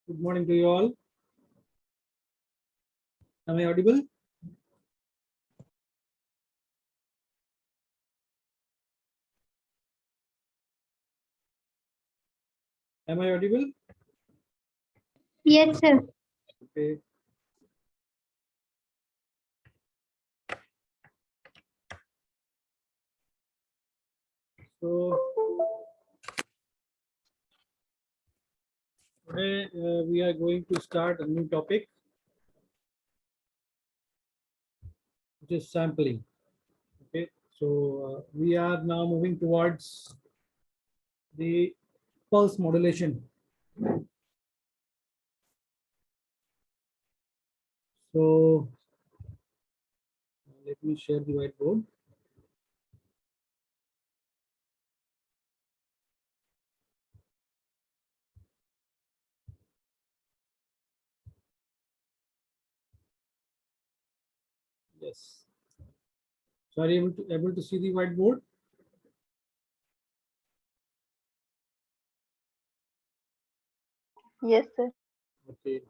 Good morning to you all. Am I audible? Am I audible? Yes, sir. Okay. So today we are going to start a new topic, which is sampling. Okay. So we are now moving towards the pulse modulation. So let me share the whiteboard. Yes. So are you able to see the whiteboard? Yes, sir. Okay.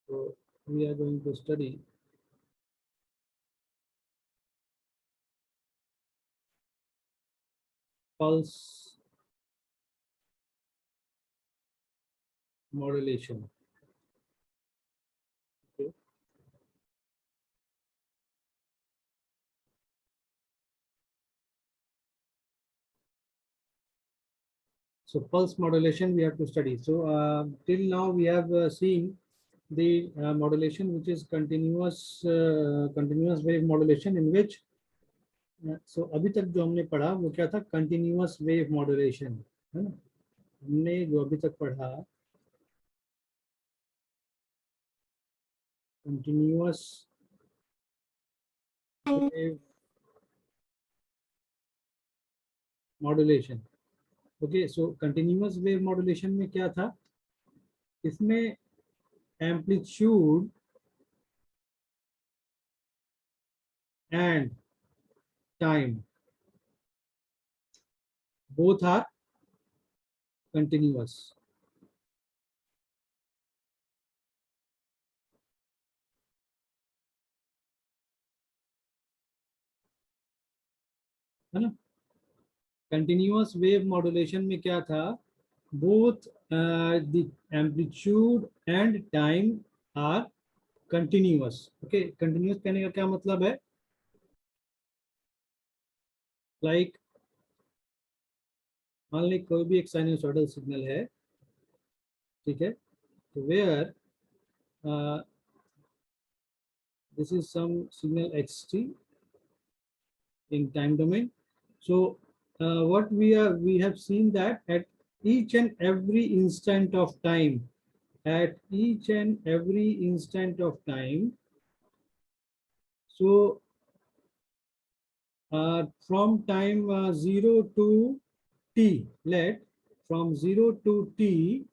So we are going to study pulse modulation. Okay. So pulse modulation we have to study. So till now we have seen the modulation which is continuous wave modulation in which so अभी तक जो हमने पढ़ा वो क्या था continuous wave modulation है ना हमने जो अभी तक पढ़ा continuous wave modulation okay so continuous wave modulation में क्या था इसमें amplitude and time both are continuous. है ना कंटिन्यूअस वेव मॉड्यूलेशन में क्या था both the amplitude and time are continuous. Okay, continuous कहने का क्या मतलब है like मान ली कोई भी एक साइनसॉइडल सिग्नल है ठीक है तो where this is some signal xt in time domain. So what we have seen that at each and every instant of time, at each and every instant of time, so from time 0 to t, from 0 to t,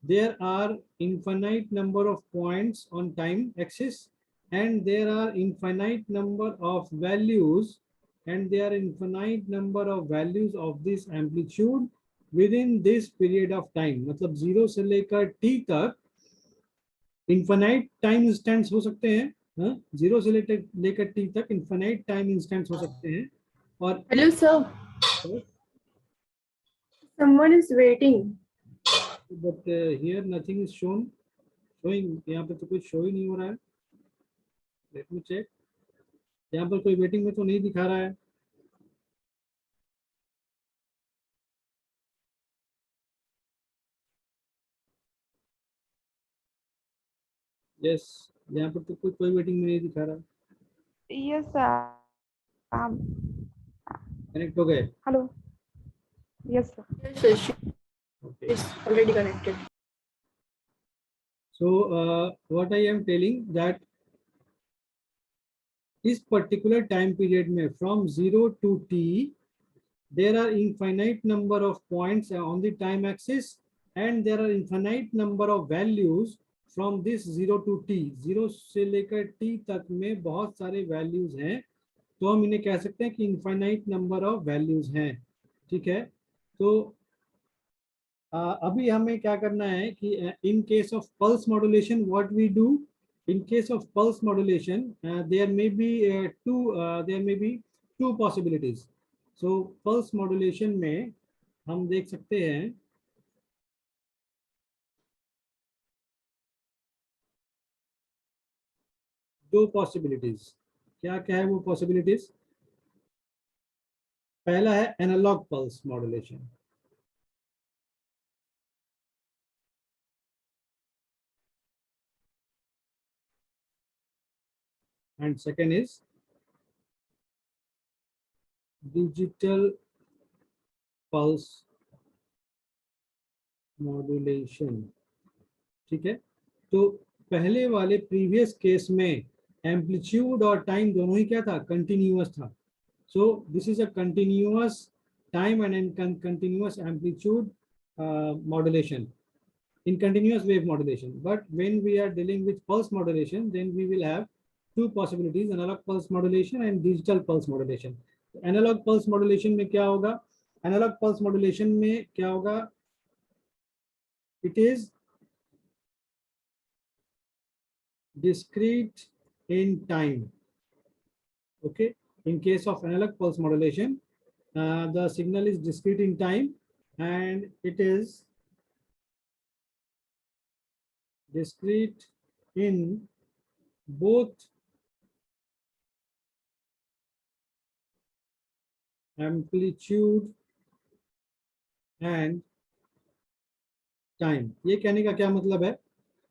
there are infinite number of points on time axis and there are infinite number of values and there are infinite number of values of this amplitude within this period of time. मतलब 0 से लेकर t तक infinite time instants हो सकते हैं हाँ 0 से लेकर t तक infinite time instants हो सकते हैं और Hello, sir. Someone is waiting. but here nothing is showing यहाँ पे तो कुछ शो ही नहीं हो रहा है लेट मी चेक यहाँ पर कोई वेटिंग में तो नहीं दिखा रहा है यस यहाँ पर तो कोई वेटिंग में नहीं दिखा रहा Yes, sir. कनेक्ट हो गए Hello. Yes, sir. Yes, sir. She okay is already connected. so what I am telling that इस पर्टिकुलर टाइम पीरियड में from 0 to t there are infinite number of points on the time axis and there are infinite number of values from this 0 to t, 0 से लेकर t तक में बहुत सारे values हैं, तो हम इन्हें कह सकते हैं कि infinite number of values हैं. ठीक है, तो अभी हमें क्या करना है कि in case of pulse modulation what we do, in case of pulse modulation there may be two possibilities. So pulse modulation में हम देख सकते हैं दो पॉसिबिलिटीज. क्या क्या है वो पॉसिबिलिटीज? पहला है analog pulse modulation. And second is digital pulse modulation. ठीक है, तो पहले वाले प्रीवियस केस में एम्पलीट्यूड और टाइम दोनों ही क्या था? कंटिन्यूअस था. So this is a continuous time and continuous amplitude modulation in continuous wave modulation. But when we are dealing with pulse modulation, then we will have two possibilities: analog pulse modulation and digital pulse modulation. Analog pulse modulation में क्या होगा? Analog pulse modulation में क्या होगा? It is discrete in time. Okay. In case of analog pulse modulation, the signal is discrete in time and it is discrete in both amplitude and time. ये कहने का क्या मतलब है?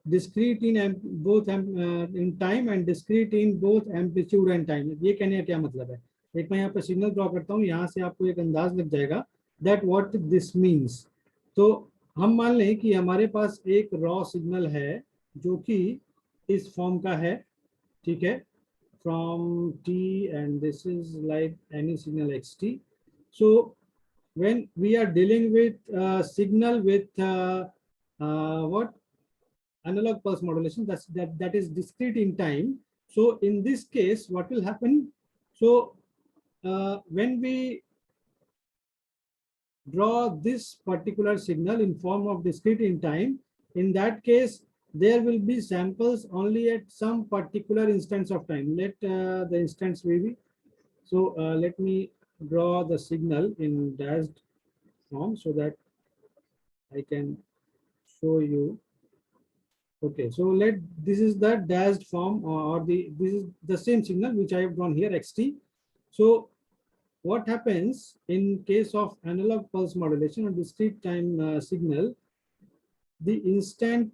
Discrete in both in time and discrete in both amplitude and time. ये कहने का क्या मतलब है? एक मैं यहाँ पे सिग्नल ड्रॉ करता हूँ, यहाँ से आपको एक अंदाज लग जाएगा that what this means. तो हम मान लें कि हमारे पास एक रॉ सिग्नल है जो कि इस फॉर्म का है. ठीक है, from t and this is like any signal xt. So when we are dealing with signal with what analog pulse modulation, that is discrete in time. So in this case what will happen? So when we draw this particular signal in form of discrete in time, in that case there will be samples only at some particular instance of time. Let the instance be. So let me draw the signal in dashed form so that I can show you. Okay, so this is the dashed form or this is the same signal which I have drawn here, xt. So what happens in case of analog pulse modulation or discrete time signal, the instant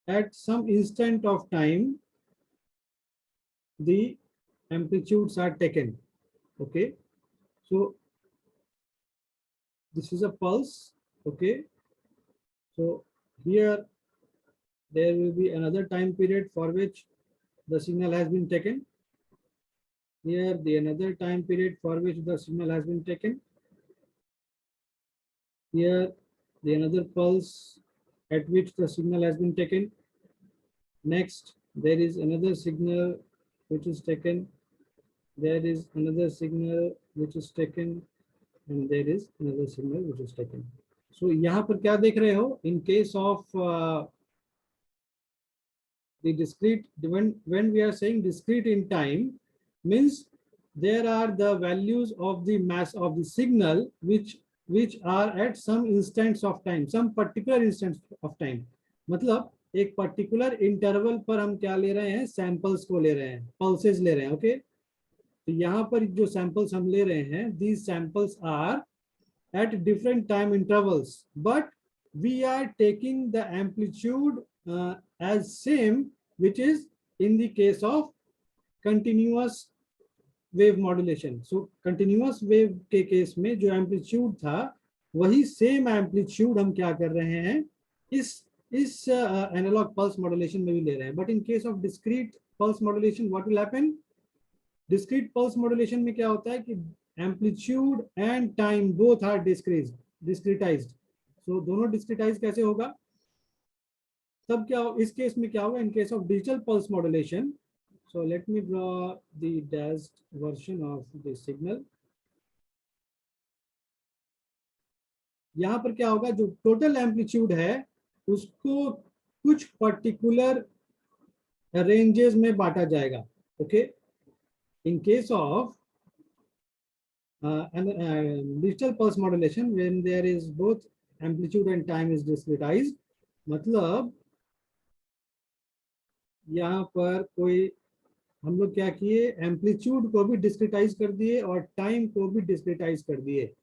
at some instant of time the amplitudes are taken. Okay, so this is a pulse. Okay, so here there will be another time period for which the signal has been taken. Here the another time period for which the signal has been taken. Here the another pulse at which the signal has been taken. Next there is another signal which is taken. There is another signal which is taken and there is another signal which is taken. So यहाँ पर क्या देख रहे हो? In case of the discrete, when we are saying discrete in time, means there are the values of the mass of the signal which are at some instance of time, some particular instance of time. मतलब एक particular interval पर हम क्या ले रहे हैं? Samples को ले रहे हैं, pulses ले रहे हैं. Okay, तो यहाँ पर जो samples हम ले रहे हैं, these samples are at different time intervals, but we are taking the amplitude as same, which is in the case of continuous wave modulation. So continuous wave के केस में जो amplitude था वही same amplitude हम क्या कर रहे हैं? इस analog pulse modulation में भी ले रहे हैं. But in case of discrete pulse modulation, what will happen? Discrete pulse modulation में क्या होता है कि amplitude and time both are discretized. So दोनों discretized कैसे होगा? तब क्या इस केस में क्या होगा? In case of digital pulse modulation, so let me draw the dashed version of the signal. यहाँ पर क्या होगा? जो टोटल एम्पलीट्यूड है उसको कुछ पर्टिकुलर रेंजेस में बांटा जाएगा. Okay, in case of digital pulse modulation, when there is both amplitude and time is discretized, मतलब यहाँ पर कोई हम लोग क्या किए, एम्पलीट्यूड को भी डिस्क्रिटाइज कर दिए और टाइम को भी डिस्क्रिटाइज कर दिए.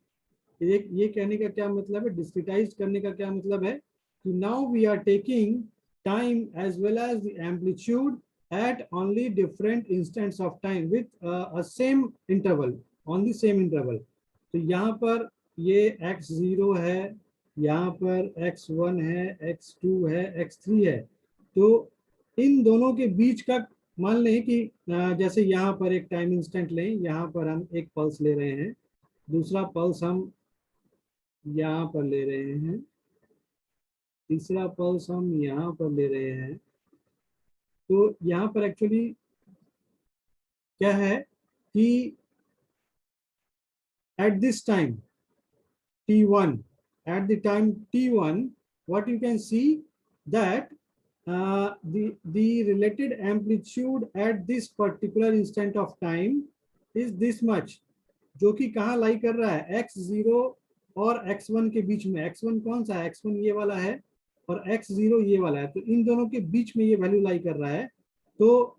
ये कहने का क्या मतलब है? डिस्क्रिटाइज करने का क्या मतलब है कि now we are taking time as well as the amplitude at only different instants of time with a same interval, on the same interval. तो यहाँ पर ये x0 है, यहाँ पर x1 है, x2 है, x3 है. तो इन दोनों के बीच का मान लें कि जैसे यहाँ पर एक टाइम इंस्टेंट लें, यहाँ पर हम एक पल्स ले रहे हैं, दूसरा पल्स हम यहाँ पर ले रहे हैं, तीसरा पल्स हम यहाँ पर ले रहे हैं. तो यहाँ पर एक्चुअली क्या है कि at this time t1, at the time t1, what you can see that the related amplitude at this particular instant of time is this much, जो कि कहाँ लाई कर रहा है? x0 और x1 के बीच में. x1 कौन सा है? x1 ये वाला है और x0 ये वाला है. तो इन दोनों के बीच में ये वैल्यू लाई कर रहा है. तो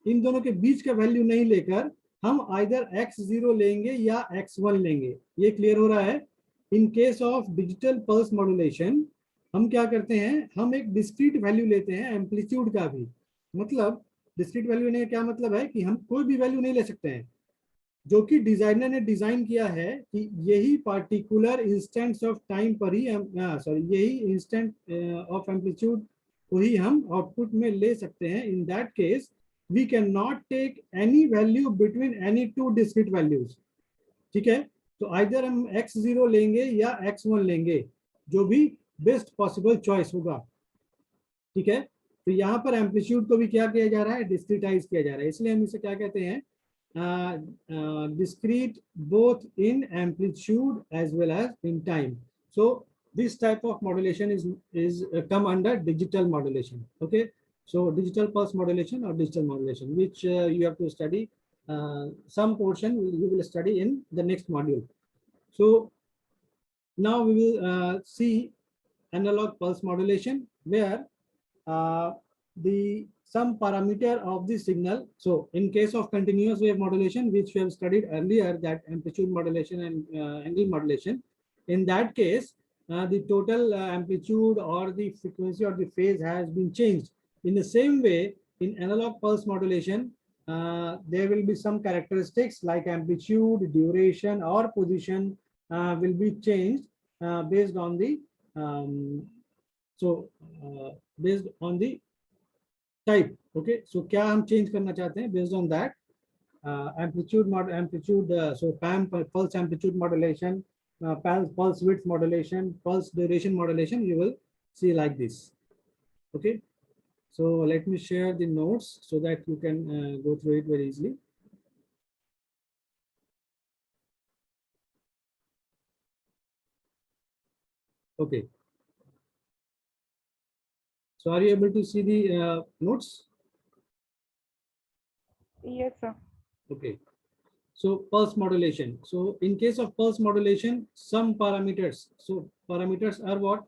इन दोनों के बीच का वैल्यू नहीं लेकर हम आइदर x0 लेंगे या x1 लेंगे. ये क्लियर हो रहा है? In case of digital pulse modulation हम क्या करते हैं, हम एक डिस्क्रीट वैल्यू लेते हैं एम्पलीट्यूड का भी. मतलब डिस्क्रीट वैल्यू लेने का क्या मतलब है कि हम कोई भी वैल्यू नहीं ले सकते हैं. जो कि डिजाइनर ने डिजाइन किया है कि यही पार्टिकुलर इंस्टेंट्स ऑफ टाइम पर ही यही इंस्टेंट ऑफ एम्पलीट्यूड को ही हम आउटपुट में ले सकते हैं. In that case we cannot take any value between any two discrete values. ठीक है, तो आइदर हम x0 लेंगे या x1 लेंगे, जो भी बेस्ट पॉसिबल चॉइस होगा. ठीक है, तो यहाँ पर एम्पलीट्यूड को भी क्या किया जा रहा है? डिस्क्रीटाइज किया जा रहा है. इसलिए हम इसे क्या कहते हैं? discrete both in amplitude as well as in time. So this type of modulation is come under digital modulation. Okay, so digital pulse modulation or digital modulation, which you have to study. Some portion you will study in the next module. So now we will see analog pulse modulation, where some parameter of the signal. So in case of continuous wave modulation, which we have studied earlier, that amplitude modulation and angle modulation, in that case the total amplitude or the frequency or the phase has been changed. In the same way, in analog pulse modulation, there will be some characteristics like amplitude, duration or position will be changed based on the based on the type. Okay, so क्या हम change करना चाहते हैं? Based on that amplitude so PAM, pulse amplitude modulation, pulse width modulation, pulse duration modulation, you will see like this. Okay, so let me share the notes so that you can go through it very easily. Okay, so are you able to see the notes? Yes, sir. Okay, so pulse modulation. So in case of pulse modulation, some parameters. So parameters are what?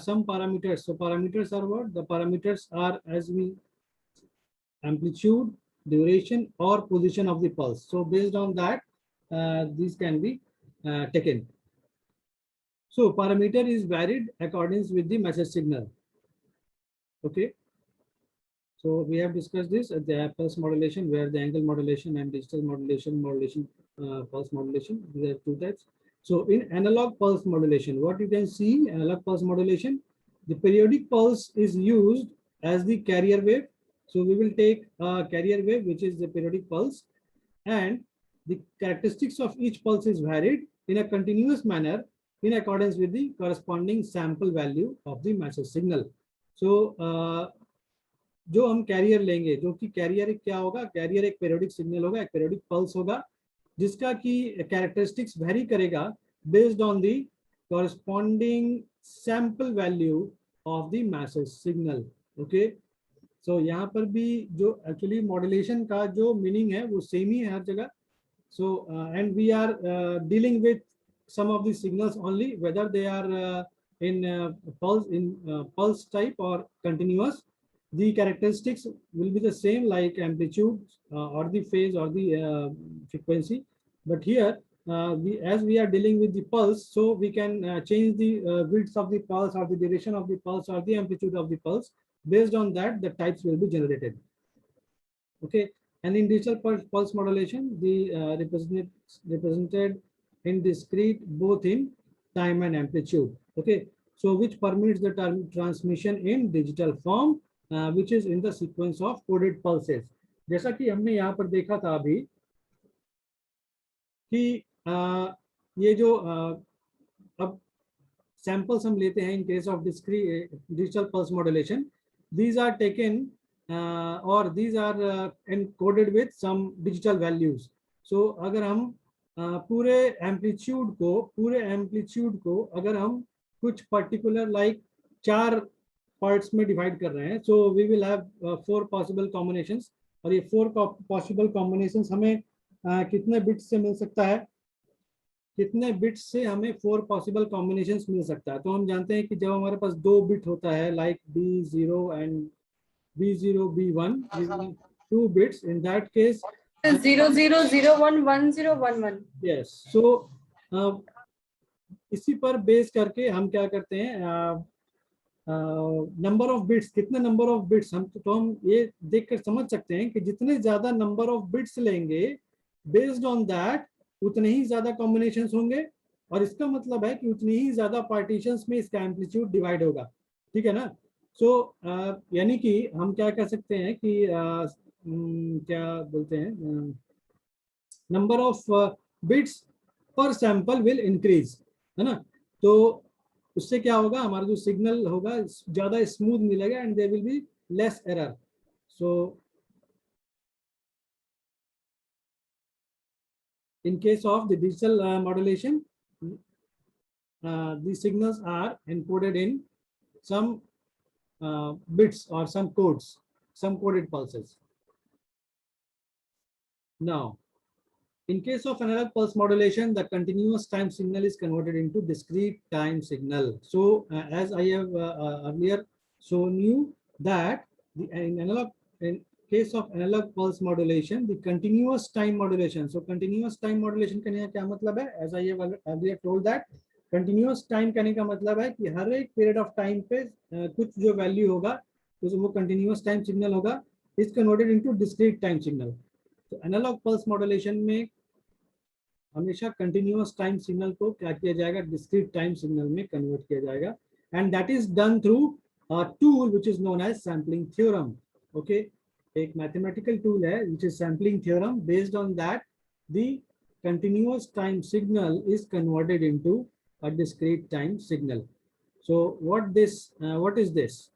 Some parameters. So parameters are what? The parameters are as we amplitude, duration or position of the pulse. So based on that, these can be taken. So parameter is varied according with the message signal. Okay. So we have discussed this at the pulse modulation, where the angle modulation and digital modulation, pulse modulation, these are two types. So in analog pulse modulation, what you can see, analog pulse modulation, the periodic pulse is used as the carrier wave. So we will take a carrier wave, which is the periodic pulse, and the characteristics of each pulse is varied in a continuous manner in accordance with the corresponding sample value of the message signal. So जो हम career लेंगे, जो कि career क्या होगा, career एक periodic signal होगा, एक पेरियोडिक पल्स होगा, जिसका कि कैरेक्टरिस्टिक्स वेरी करेगा based on the corresponding sample value of the message signal. Okay, so यहाँ पर भी जो एक्चुअली मॉड्यूलेशन का जो मीनिंग है वो सेम ही है हर जगह. So and we are dealing with some of these signals only, whether they are in pulse type or continuous. The characteristics will be the same, like amplitude or the phase or the frequency. But here, as we are dealing with the pulse, so we can change the width of the pulse or the duration of the pulse or the amplitude of the pulse. Based on that, the types will be generated. Okay. And in digital pulse modulation, the represented in discrete both in time and amplitude. Okay, so which permits the transmission in digital form, which is in the sequence of coded pulses. जैसा कि हमने यहाँ पर देखा था अभी कि ये जो अब samples हम लेते हैं in case of discrete digital pulse modulation, these are taken or these are encoded with some digital values. So अगर हम पूरे amplitude को अगर हम कुछ particular like 4 parts में divide कर रहे हैं, so we will have 4 possible combinations. और ये 4 possible combinations हमें कितने bits से मिल सकता है, कितने बिट्स से हमें 4 पॉसिबल कॉम्बिनेशंस मिल सकता है. तो हम जानते हैं कि जब हमारे पास 2 बिट होता है like B0 and B0 B1, 2 bits, in that case 00011011. yes. So इसी पर बेस करके हम क्या करते हैं, नंबर ऑफ बिट्स, कितने नंबर ऑफ बिट्स हम तो हम ये देखकर समझ सकते हैं कि जितने ज्यादा नंबर ऑफ बिट्स लेंगे बेस्ड ऑन दैट उतने ही ज्यादा कॉम्बिनेशंस होंगे, और इसका मतलब है कि उतनी ही ज्यादा पार्टीशंस में इसका एम्पलीट्यूड डिवाइड होगा. ठीक है ना. सो यानी कि हम क्या कह सकते हैं कि क्या बोलते हैं, नंबर ऑफ बिट्स पर सैंपल विल इंक्रीज, है ना. तो उससे क्या होगा, हमारा जो सिग्नल होगा ज्यादा स्मूथ मिलेगा and there will be less error. So in case of the digital modulation, the signals are encoded in some bits or some codes, some coded pulses. Now, in case of analog pulse modulation, the continuous time signal is converted into discrete time signal. So, as I have earlier shown you that in case of analog pulse modulation, the continuous time modulation. So, continuous time modulation का क्या मतलब है? As I have earlier told that continuous time कहने का मतलब है कि हर एक period of time पे कुछ जो value होगा तो वो continuous time signal होगा, is converted into discrete time signal. तो analog pulse modulation में हमेशा continuous time signal को क्या किया जाएगा, discrete time signal में convert किया जाएगा, and that is done through a tool which is known as sampling theorem. Okay, एक mathematical tool है which is sampling theorem. Based on that, the continuous time signal is converted into a discrete time signal. So what is this?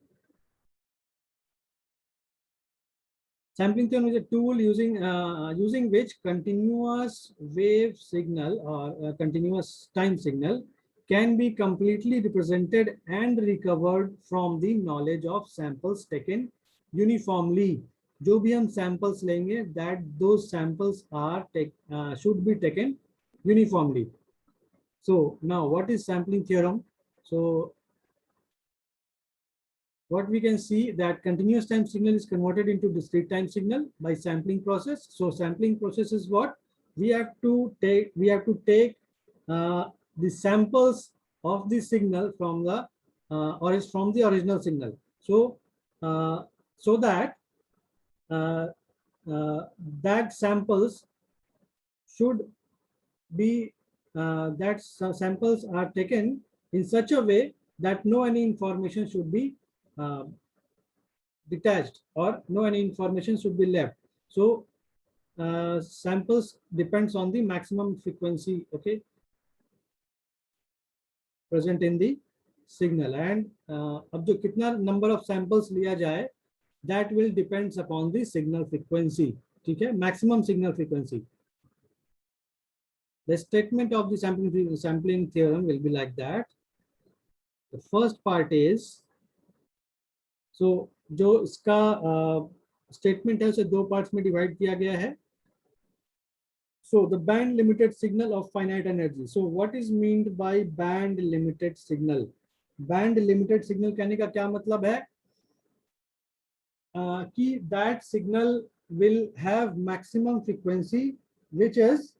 Sampling theorem is a tool using which continuous wave signal or continuous time signal can be completely represented and recovered from the knowledge of samples taken uniformly. जो भी हम samples लेंगे, that those samples are should be taken uniformly. So now, what is sampling theorem? So what we can see that continuous time signal is converted into discrete time signal by sampling process. So sampling process is what we have to take. We have to take the samples of the signal from the from the original signal. So so that that samples should be samples are taken in such a way that no any information should be detached or no any information should be left. So samples depends on the maximum frequency, okay, present in the signal. And अब जो कितना number of samples लिया जाए, that will depends upon the signal frequency. ठीक है, maximum signal frequency. The statement of the sampling theorem will be like that. The first part is, so जो इसका statement है उसे दो parts में divide किया गया है. So the band limited signal of finite energy. So what is meant by band limited signal? Band limited signal कहने का क्या मतलब है? कि that signal will have maximum frequency which is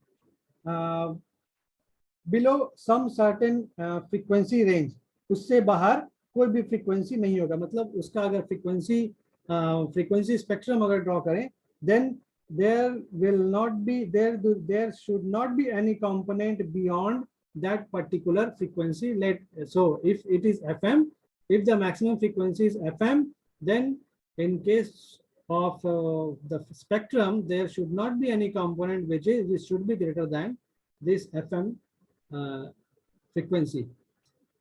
below some certain frequency range. उससे बाहर कोई भी frequency नहीं होगा. मतलब उसका अगर frequency spectrum अगर draw करें, then there should not be any component beyond that particular frequency. So if it is FM, if the maximum frequency is FM, then in case of the spectrum, there should not be any component which should be greater than this FM frequency.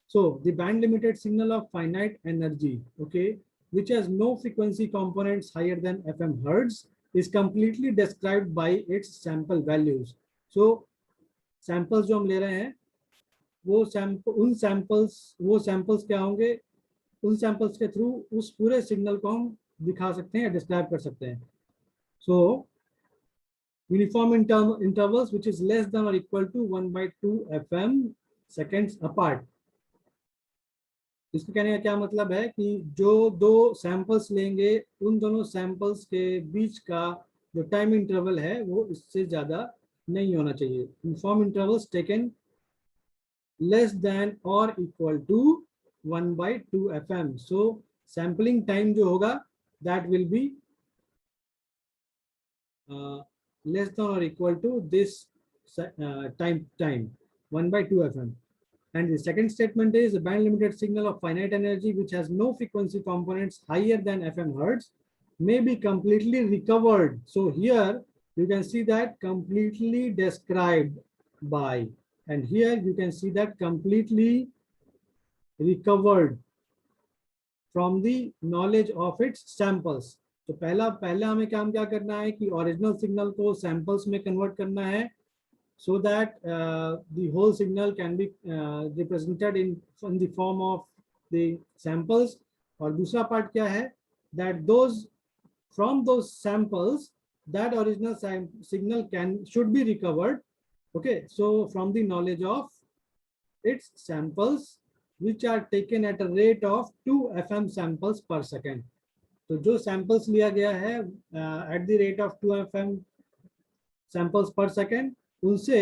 So the band limited signal of finite energy, okay, which has no frequency components higher than FM hertz, is completely described by its sample values. So samples जो हम ले रहे हैं, वो samples क्या होंगे? उन samples के through उस पूरे signal को हम दिखा सकते हैं या describe कर सकते हैं. So uniform intervals which is less than or equal to 1/2 FM seconds apart. इसको कहने का क्या मतलब है कि जो दो सैंपल्स लेंगे, उन दोनों सैंपल्स के बीच का जो टाइम इंटरवल है वो इससे ज्यादा नहीं होना चाहिए. Uniform intervals taken less than और equal to 1/2 FM. So sampling time जो होगा that will be less than और equal to this time 1/2 FM. And the second statement is a band limited signal of finite energy which has no frequency components higher than FM hertz may be completely recovered. So here you can see that completely described by, and here you can see that completely recovered from the knowledge of its samples. तो पहला हमें काम क्या करना है कि original signal को samples में कन्वर्ट करना है, so that the whole signal can be represented in the form of the samples. और दूसरा part क्या है, that from those samples that original signal should be recovered, okay, so from the knowledge of its samples which are taken at a rate of 2 FM samples per second. तो जो samples लिया गया है at the rate of 2 FM samples per second, उनसे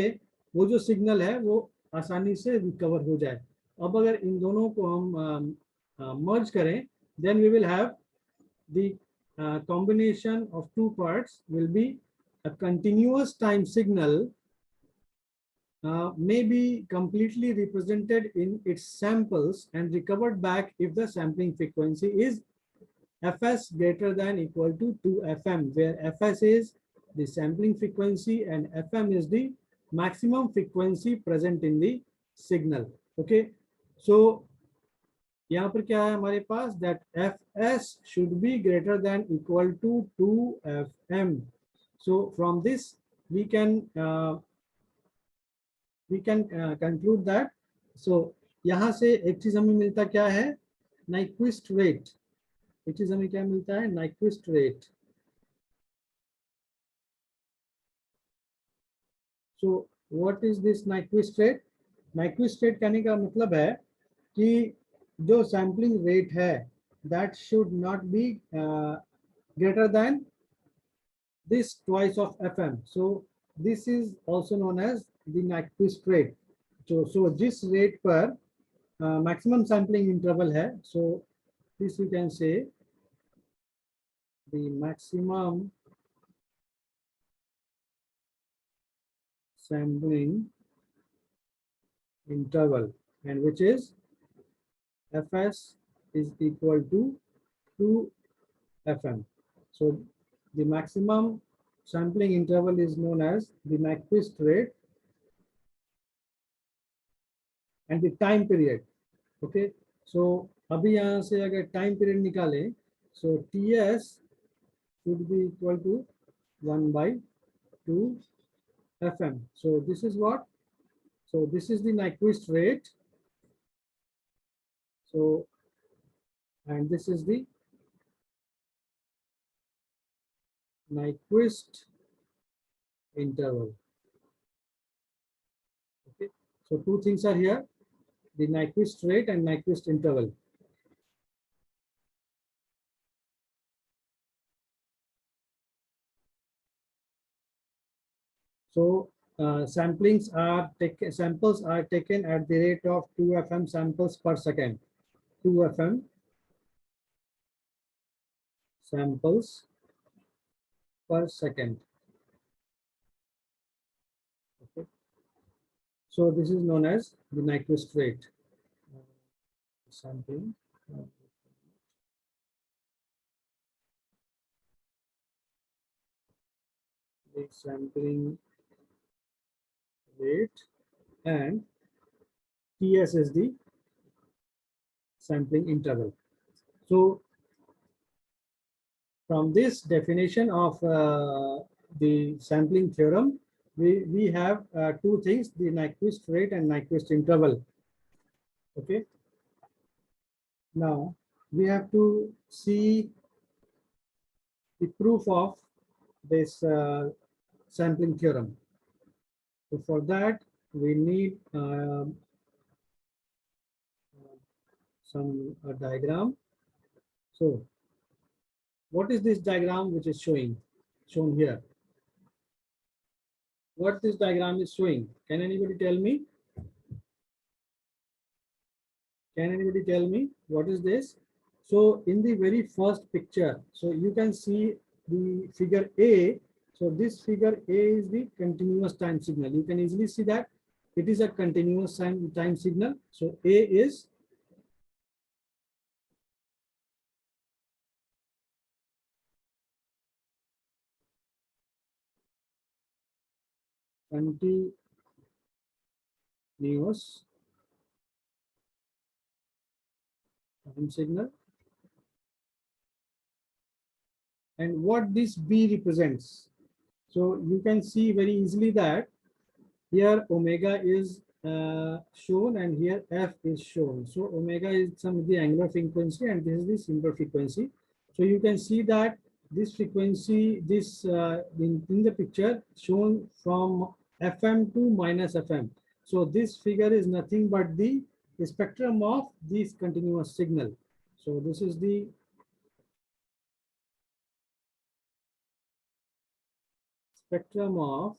वो जो signal है वो आसानी से रिकवर हो जाए. अब अगर इन दोनों को हम मर्ज करें, then we will have the combination of two parts will be a continuous time signal may be completely represented in its samples and recovered back if the sampling frequency is Fs greater than equal to 2 FM, where Fs is the sampling frequency and FM is the maximum frequency present in the signal. Okay, so यहाँ पर क्या है हमारे पास, that Fs should be greater than equal to 2 FM. So from this we can conclude that. So यहाँ से एक चीज हमें मिलता क्या है, Nyquist rate. एक चीज हमें क्या मिलता है, Nyquist rate. So what is this Nyquist rate? Nyquist rate कहने का मतलब है कि जो sampling rate है that should not be greater than this twice of FM. So this is also known as the Nyquist rate. So जिस rate पर maximum sampling interval है, so this we can say the maximum sampling interval, and which is Fs is equal to 2 FM. So the maximum sampling interval is known as the Nyquist rate and the time period. Okay, so अभी यहाँ से अगर time period निकालें, so TS should be equal to 1/2 FM. So this is what? So this is the Nyquist rate. So, and this is the Nyquist interval. Okay, so two things are here, the Nyquist rate and Nyquist interval. So samples are taken at the rate of 2 FM samples per second. 2 FM samples per second. Okay. So this is known as the Nyquist rate. Sampling. The sampling rate and TS is the sampling interval. So from this definition of the sampling theorem, we have two things, the Nyquist rate and Nyquist interval. Okay. Now we have to see the proof of this sampling theorem. So for that we need some diagram. So what is this diagram which is shown here? What this diagram is showing? Can anybody tell me? Can anybody tell me what is this? So in the very first picture, so you can see the figure A. So this figure A is the continuous time signal. You can easily see that it is a continuous time signal. So A is continuous time signal. And what this B represents? So you can see very easily that here omega is shown and here F is shown. So omega is some of the angular frequency and this is the simple frequency. So you can see that this frequency, this in the picture shown from FM to minus FM. So this figure is nothing but the spectrum of this continuous signal. So this is the spectrum of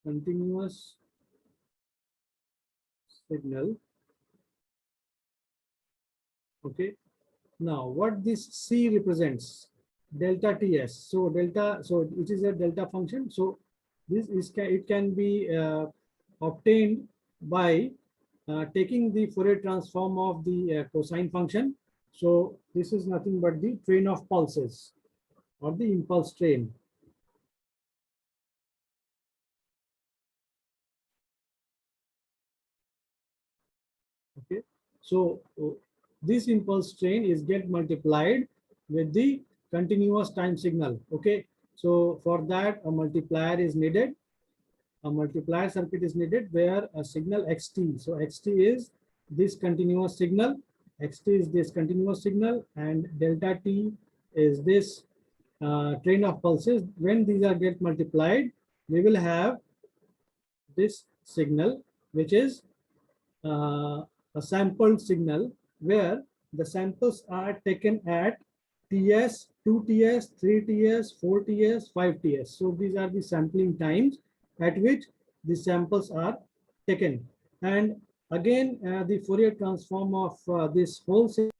continuous signal. Okay. Now what this C represents? Delta TS. So delta, so it is a delta function. So this is it can be obtained by taking the Fourier transform of the cosine function. So this is nothing but the train of pulses or the impulse train. Okay, so this impulse train is get multiplied with the continuous time signal. Okay, so for that a multiplier is needed. A multiplier circuit is needed where a signal xt. So xt is this continuous signal, xt is this continuous signal, and delta t is this train of pulses. When these are get multiplied, we will have this signal, which is a sampled signal where the samples are taken at TS, 2TS, 3TS, 4TS, 5TS. So these are the sampling times at which the samples are taken. And again, the Fourier transform of this whole system.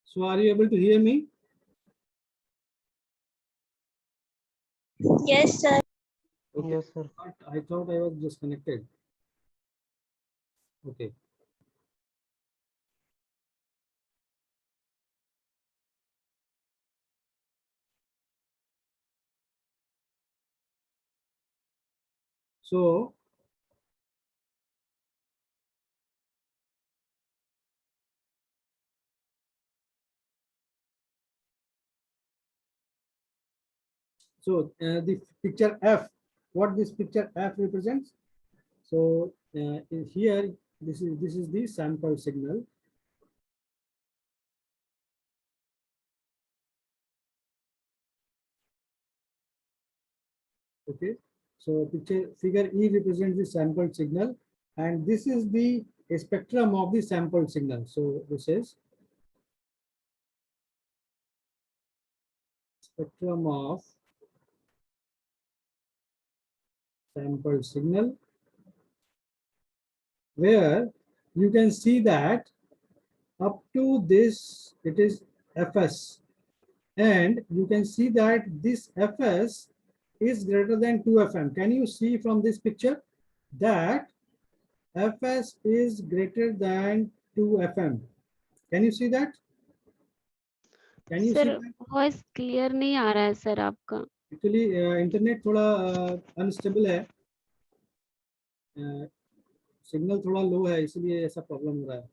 So are you able to hear me? Yes, sir. Okay. Yes, sir. But I thought I was disconnected. Okay. So the picture F, what this picture F represents? So in here, this is the sample signal. Okay. So figure E represents the sample signal, and this is the spectrum of the sample signal. So this is spectrum of sample signal, where you can see that up to this it is Fs, and you can see that this Fs is greater than 2 FM. Can you see from this picture that Fs is greater than 2 FM? Can you see that? Can you see sir that? Voice clear नहीं आ रहा है sir आपका. Actually internet थोड़ा unstable है, signal थोड़ा लो है, इसलिए ऐसा प्रॉब्लम हो रहा है.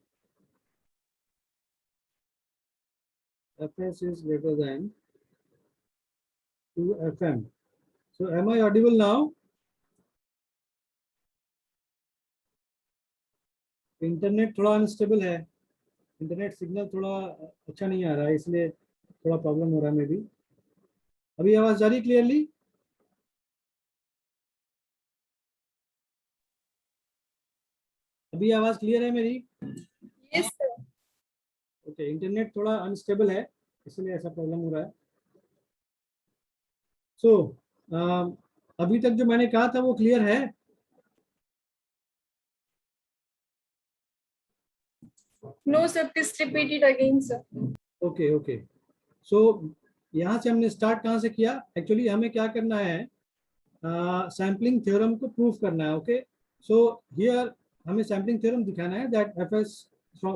Fs is greater than 2 FM. So am I audible now? Internet थोड़ा अनस्टेबल है, इंटरनेट सिग्नल थोड़ा अच्छा नहीं आ रहा है, इसलिए थोड़ा प्रॉब्लम हो रहा है मे बी. अभी आवाज जा रही क्लियरली? अभी आवाज क्लियर है मेरी? Yes, sir. ओके, इंटरनेट थोड़ा अनस्टेबल है, इसलिए ऐसा प्रॉब्लम हो रहा है. सो अभी तक जो मैंने कहा था वो क्लियर है? No, sir. Please repeat it again, sir. Okay okay. So यहाँ से हमने स्टार्ट कहाँ से किया? एक्चुअली हमें क्या करना है, सैम्पलिंग थ्योरम को प्रूफ करना है. ओके, सो हियर हमें सैम्पलिंग थ्योरम दिखाना है that Fs,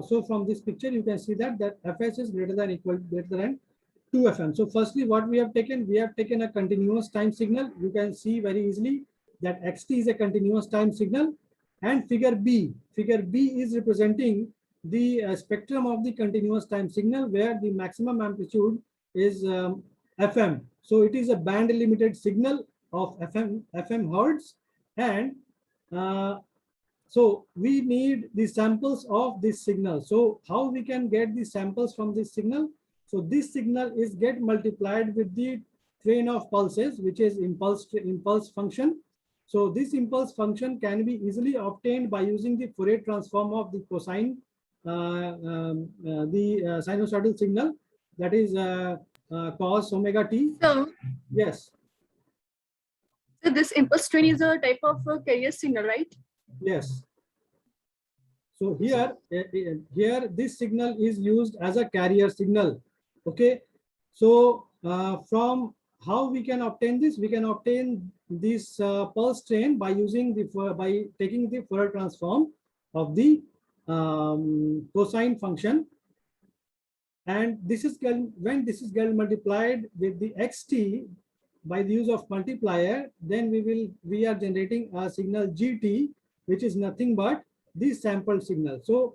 so from this picture you can see that Fs is greater than 2 FM. So firstly what we have taken a continuous time signal. You can see very easily that xt is a continuous time signal, and figure B is representing the spectrum of the continuous time signal, where the maximum amplitude is FM. So it is a band limited signal of FM hertz, and so we need the samples of this signal. So how we can get the samples from this signal? So this signal is get multiplied with the train of pulses, which is impulse function. So this impulse function can be easily obtained by using the Fourier transform of the cosine, the sinusoidal signal, that is cos omega t. So, Yes. so this impulse train is a type of carrier signal, right? Yes. So here this signal is used as a carrier signal. Okay. So from how we can obtain this? We can obtain this pulse train by using by taking the Fourier transform of the cosine function, and this is when this is get multiplied with the xt by the use of multiplier, then we are generating a signal gt, which is nothing but this sample signal. So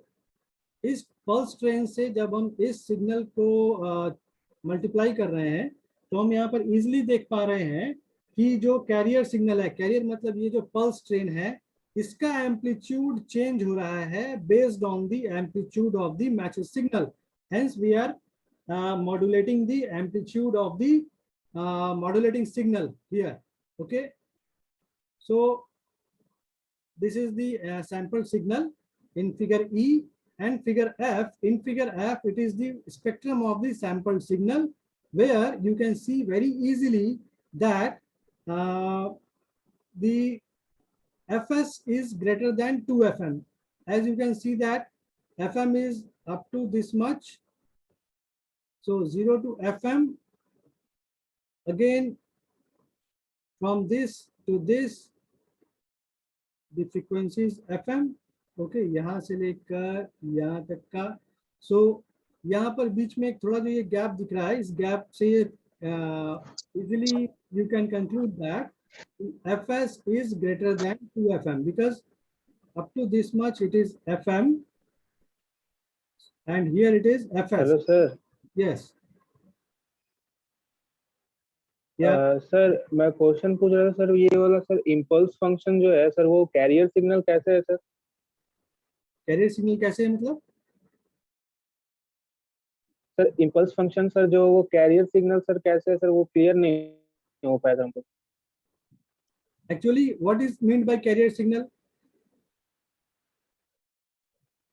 इस pulse train से जब हम इस signal को multiply कर रहे हैं, तो हम यहाँ पर इजीली देख पा रहे हैं कि जो कैरियर सिग्नल है, कैरियर मतलब ये जो पल्स ट्रेन है, इसका एम्पलीट्यूड चेंज हो रहा है based on the amplitude of the matches signal. Hence we are modulating the amplitude of the modulating signal here. Okay, so this is the sample signal in figure E, and figure F. In figure F, it is the spectrum of the sample signal, where you can see very easily that the Fs is greater than 2 FM. As you can see that FM is up to this much. So 0 to FM, again from this to this the frequency is FM. Okay यहाँ से लेकर यहाँ तक का. सो यहाँ पर बीच में एक थोड़ा जो ये गैप दिख रहा है, इस गैप से easily you can conclude that fs is greater than 2fm because up to this much it is fm and here it is fs. Hello sir. Yes. Yeah. Sir मैं क्वेश्चन पूछ रहा था sir, ये वाला sir impulse function जो है sir वो carrier signal कैसे है सर? कैरियर सिग्नल कैसे है मतलब? सर इम्पल्स फंक्शन सर जो वो कैरियर सिग्नल सर कैसे है सर, वो क्लियर नहीं हो पाया था हमको. Actually, what is meant by carrier signal?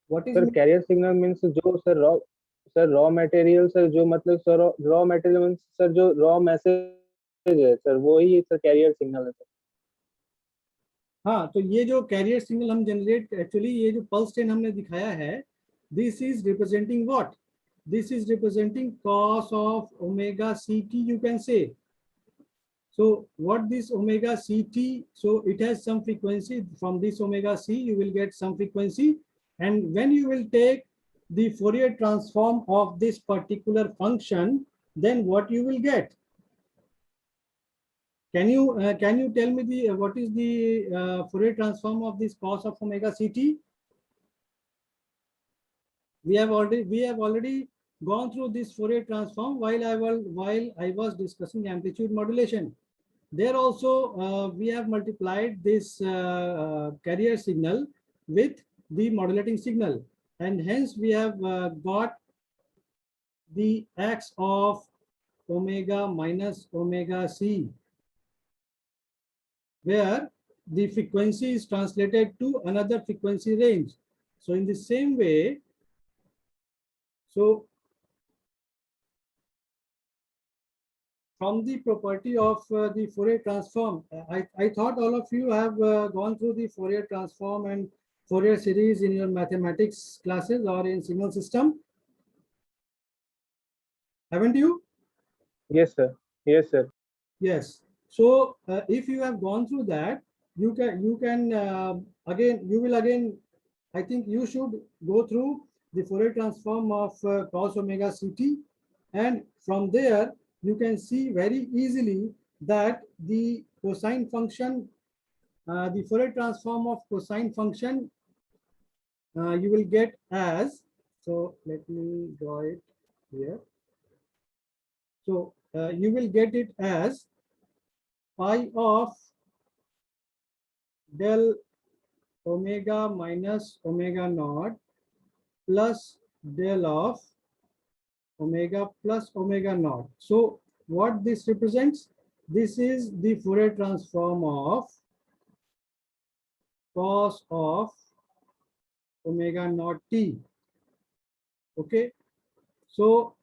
What is sir carrier signal means जो सर रॉ मटेरियल सर, जो मतलब sir raw material means sir जो रॉ मैसेज है सर, वो ही सर कैरियर सिग्नल है सर. हाँ, तो ये जो कैरियर सिग्नल हम जनरेट, एक्चुअली ये जो पल्स ट्रेन हमने दिखाया है, this is representing what? This is representing cos of omega C T, you can say. So what this omega ct, so it has some frequency. From this omega c you will get some frequency, and when you will take the Fourier transform of this particular function, then what you will get? Can you tell me the what is the Fourier transform of this cos of omega ct? We have already gone through this Fourier transform while I was discussing amplitude modulation. There also we have multiplied this carrier signal with the modulating signal, and hence we have got the x of omega minus omega c, where the frequency is translated to another frequency range. So in the same way, so from the property of the Fourier transform, I thought all of you have gone through the Fourier transform and Fourier series in your mathematics classes or in signal system. Haven't you? Yes sir. Yes sir. Yes. So if you have gone through that, you can again, you will again, I think you should go through the Fourier transform of cos omega ct, and from there you can see very easily that the cosine function, the Fourier transform of cosine function, you will get as, so let me draw it here. So you will get it as pi of del omega minus omega naught plus del of omega plus omega naught. So what this represents? This is the Fourier transform of cos of omega naught t. Okay. So